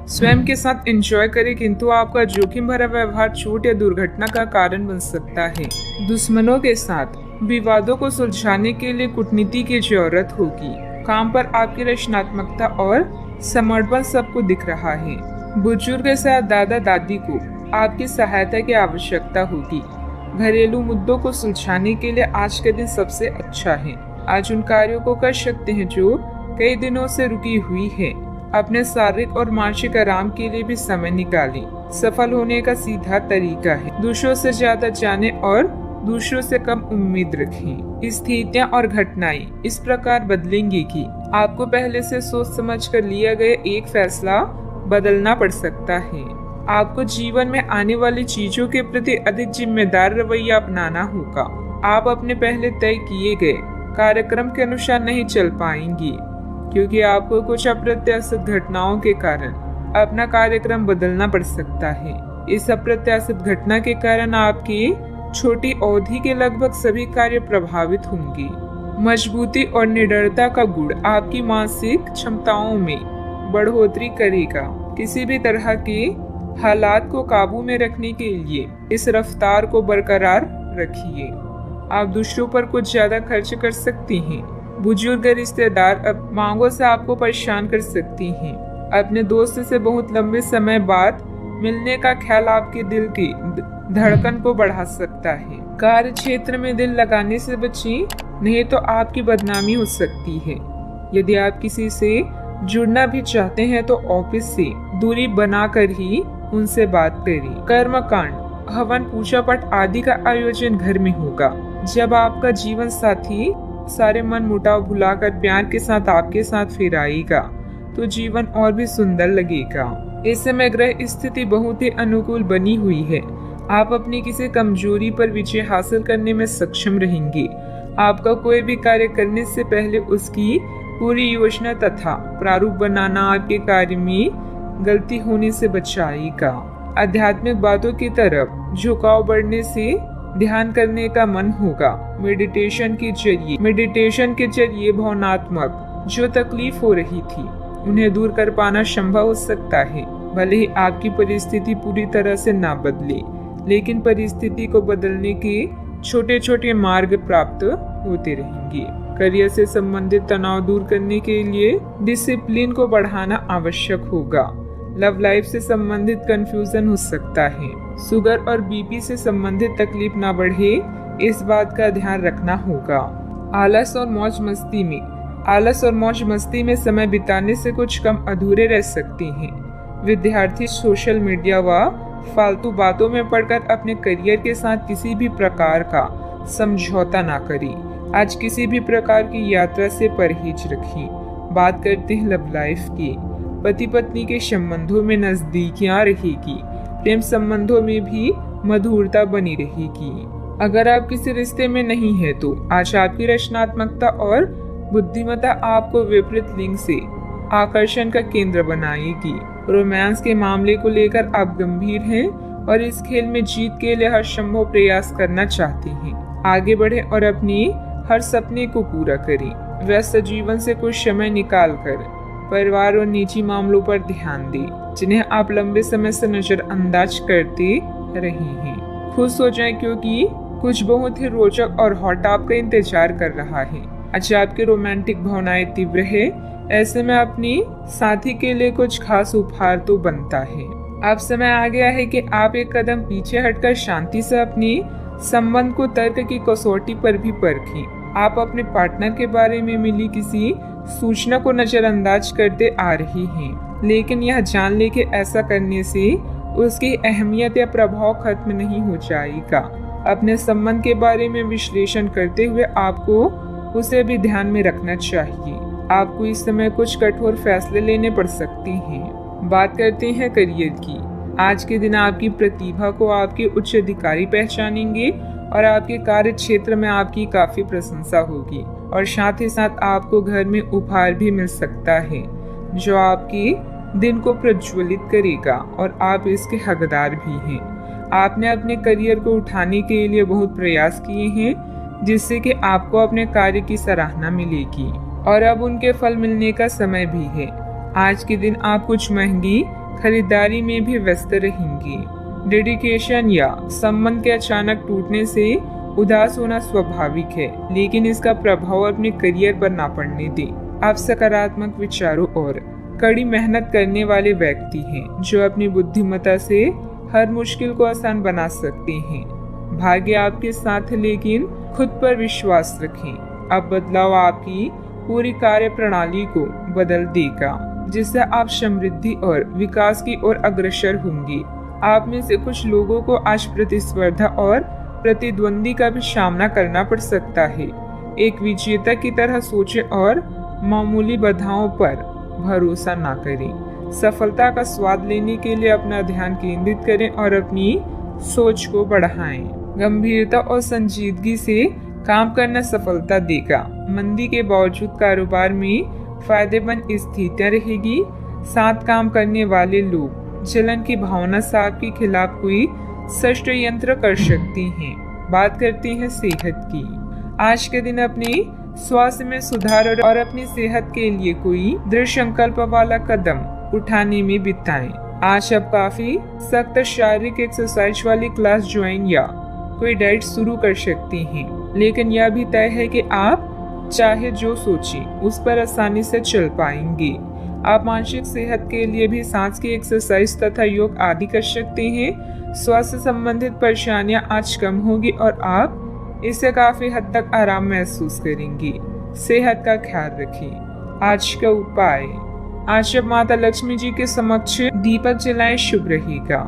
स्वयं के साथ एंजॉय करें, किंतु आपका जोखिम भरा व्यवहार चोट या दुर्घटना का कारण बन सकता है। दुश्मनों के साथ विवादों को सुलझाने के लिए कूटनीति की जरूरत होगी। काम पर आपकी रचनात्मकता और समर्पण सबको दिख रहा है। बुजुर्ग के साथ दादा दादी को आपकी सहायता की आवश्यकता होगी। घरेलू मुद्दों को सुलझाने के लिए आज का दिन सबसे अच्छा है। आज उन कार्यों को कर सकते हैं जो कई दिनों से रुकी हुई है। अपने शारीरिक और मानसिक आराम के लिए भी समय निकालें। सफल होने का सीधा तरीका है दूसरों से ज्यादा जाने और दूसरों से कम उम्मीद रखें। स्थितियां और घटनाएं इस प्रकार बदलेंगी कि आपको पहले से सोच समझ कर लिया गया एक फैसला बदलना पड़ सकता है। आपको जीवन में आने वाली चीजों के प्रति अधिक जिम्मेदार रवैया अपनाना होगा। आप अपने पहले तय किए गए कार्यक्रम के अनुसार नहीं चल पाएंगी, क्योंकि आपको कुछ अप्रत्याशित घटनाओं के कारण अपना कार्यक्रम बदलना पड़ सकता है। इस अप्रत्याशित घटना के कारण आपकी छोटी अवधि के लगभग सभी कार्य प्रभावित होंगे। मजबूती और निडरता का गुण आपकी मानसिक क्षमताओं में बढ़ोतरी करेगा। किसी भी तरह के हालात को काबू में रखने के लिए इस रफ्तार को बरकरार रखिए। आप दूसरों पर कुछ ज्यादा खर्च कर सकती हैं। बुजुर्ग रिश्तेदार अब मांगों से आपको परेशान कर सकती हैं। अपने दोस्त से बहुत लंबे समय बाद मिलने का ख्याल आपके दिल की धड़कन को बढ़ा सकता है। कार्य क्षेत्र में दिल लगाने से बचें, नहीं तो आपकी बदनामी हो सकती है। यदि आप किसी से जुड़ना भी चाहते हैं तो ऑफिस से दूरी बनाकर ही उनसे बात करें। कर्मकांड, हवन, पूजा पाठ आदि का आयोजन घर में होगा। जब आपका जीवन साथी सारे मन मुटाव भुलाकर प्यार के साथ आपके साथ फिर आएगा तो जीवन और भी सुंदर लगेगा। इस समय ग्रह स्थिति बहुत ही अनुकूल बनी हुई है। आप अपनी किसी कमजोरी पर विजय हासिल करने में सक्षम रहेंगे। आपका कोई भी कार्य करने से पहले उसकी पूरी योजना तथा प्रारूप बनाना आपके कार्य में गलती होने से बचाएगा। आध्यात्मिक बातों की तरफ झुकाव बढ़ने से ध्यान करने का मन होगा। मेडिटेशन के जरिए भावनात्मक जो तकलीफ हो रही थी उन्हें दूर कर पाना संभव हो सकता है। भले ही आपकी परिस्थिति पूरी तरह से ना बदले, लेकिन परिस्थिति को बदलने के छोटे छोटे मार्ग प्राप्त होते रहेंगे। करियर से संबंधित तनाव दूर करने के लिए डिसिप्लिन को बढ़ाना आवश्यक होगा। लव लाइफ से संबंधित कंफ्यूजन हो सकता है। शुगर और बीपी से संबंधित तकलीफ ना बढ़े, इस बात का ध्यान रखना होगा। आलस और मौज मस्ती में समय बिताने से कुछ कम अधूरे रह सकते हैं। विद्यार्थी सोशल मीडिया व फालतू बातों में पड़कर अपने करियर के साथ किसी भी प्रकार का समझौता ना करें। आज किसी भी प्रकार की यात्रा से परहेज रखें। बात करते हैं लव लाइफ की। पति पत्नी के संबंधों में नजदीकियां रहेगी। प्रेम संबंधों में भी मधुरता बनी रहेगी। अगर आप किसी रिश्ते में नहीं है तो आज आपकी रचनात्मकता और बुद्धिमत्ता आपको विपरीत लिंग से आकर्षण का केंद्र बनाएगी। रोमांस के मामले को लेकर आप गंभीर हैं और इस खेल में जीत के लिए हर संभव प्रयास करना चाहते हैं। आगे बढ़े और अपनी हर सपने को पूरा करें। व्यस्त जीवन से कुछ समय निकालकर परिवार और निजी मामलों पर ध्यान दें, जिन्हें आप लंबे समय से नजरअंदाज करते रहे हैं। खुश हो जाएं, क्योंकि कुछ बहुत ही रोचक और हॉट आपका इंतजार कर रहा है। अच्छा, आपकी रोमांटिक भावनाएं तीव्र है, ऐसे में अपनी साथी के लिए कुछ खास उपहार तो बनता है। अब समय आ गया है कि आप एक कदम पीछे हटकर शांति से अपने संबंध को तर्क की कसौटी पर भी परखें। आप अपने पार्टनर के बारे में मिली किसी सूचना को नजरअंदाज करते आ रहे हैं, लेकिन यह जान ले कि ऐसा करने से उसकी अहमियत या प्रभाव खत्म नहीं हो जाएगा। अपने संबंध के बारे में विश्लेषण करते हुए आपको उसे भी ध्यान में रखना चाहिए। आपको इस समय कुछ कठोर फैसले लेने पड़ सकते हैं। बात करते हैं करियर की। आज के दिन आपकी प्रतिभा को आपके उच्च अधिकारी पहचानेंगे और आपके कार्य क्षेत्र में आपकी काफी प्रशंसा होगी, और साथ ही साथ आपको घर में उपहार भी मिल सकता है जो आपके दिन को प्रज्वलित करेगा और आप इसके हकदार भी हैं। आपने अपने करियर को उठाने के लिए बहुत प्रयास किए हैं, जिससे कि आपको अपने कार्य की सराहना मिलेगी और अब उनके फल मिलने का समय भी है। आज के दिन आप कुछ महंगी खरीदारी में भी व्यस्त रहेंगी। डेडिकेशन या संबंध के अचानक टूटने से उदास होना स्वाभाविक है, लेकिन इसका प्रभाव अपने करियर पर ना पड़ने दें। आप सकारात्मक विचारों और कड़ी मेहनत करने वाले व्यक्ति हैं, जो अपनी बुद्धिमत्ता से हर मुश्किल को आसान बना सकते हैं। भाग्य आपके साथ है, लेकिन खुद पर विश्वास रखें। अब बदलाव आपकी पूरी कार्य प्रणाली को बदल देगा, जिससे आप समृद्धि और विकास की ओर अग्रसर होंगे। आप में से कुछ लोगों को आज प्रतिस्पर्धा और प्रतिद्वंदी का भी सामना करना पड़ सकता है। एक विजेता की तरह सोचें और मामूली बाधाओं पर भरोसा ना करें। सफलता का स्वाद लेने के लिए अपना ध्यान केंद्रित करें और अपनी सोच को बढ़ाएं। गंभीरता और संजीदगी से काम करना सफलता देगा। मंदी के बावजूद कारोबार में फायदेमंद स्थितियां रहेगी। साथ काम करने वाले लोग जलन की भावना से आपके खिलाफ कोई षड्यंत्र कर सकते हैं। बात करते हैं सेहत की। आज के दिन अपने स्वास्थ्य में सुधार और अपनी सेहत के लिए कोई दृढ़ संकल्प वाला कदम उठाने में बिताएं। आज आप काफी सख्त शारीरिक एक्सरसाइज वाली क्लास ज्वाइन या कोई डाइट शुरू कर सकते हैं, लेकिन यह भी तय है कि आप चाहे जो सोचें उस पर आसानी से चल पाएंगे। आप मानसिक सेहत के लिए भी सांस की एक्सरसाइज तथा योग आदि कर सकते हैं। स्वास्थ्य संबंधित परेशानियां आज कम होगी और आप इससे काफी हद तक आराम महसूस करेंगे। सेहत का ख्याल रखें। आज का उपाय, आज जब माता लक्ष्मी जी के समक्ष दीपक जलाएं शुभ रहेगा।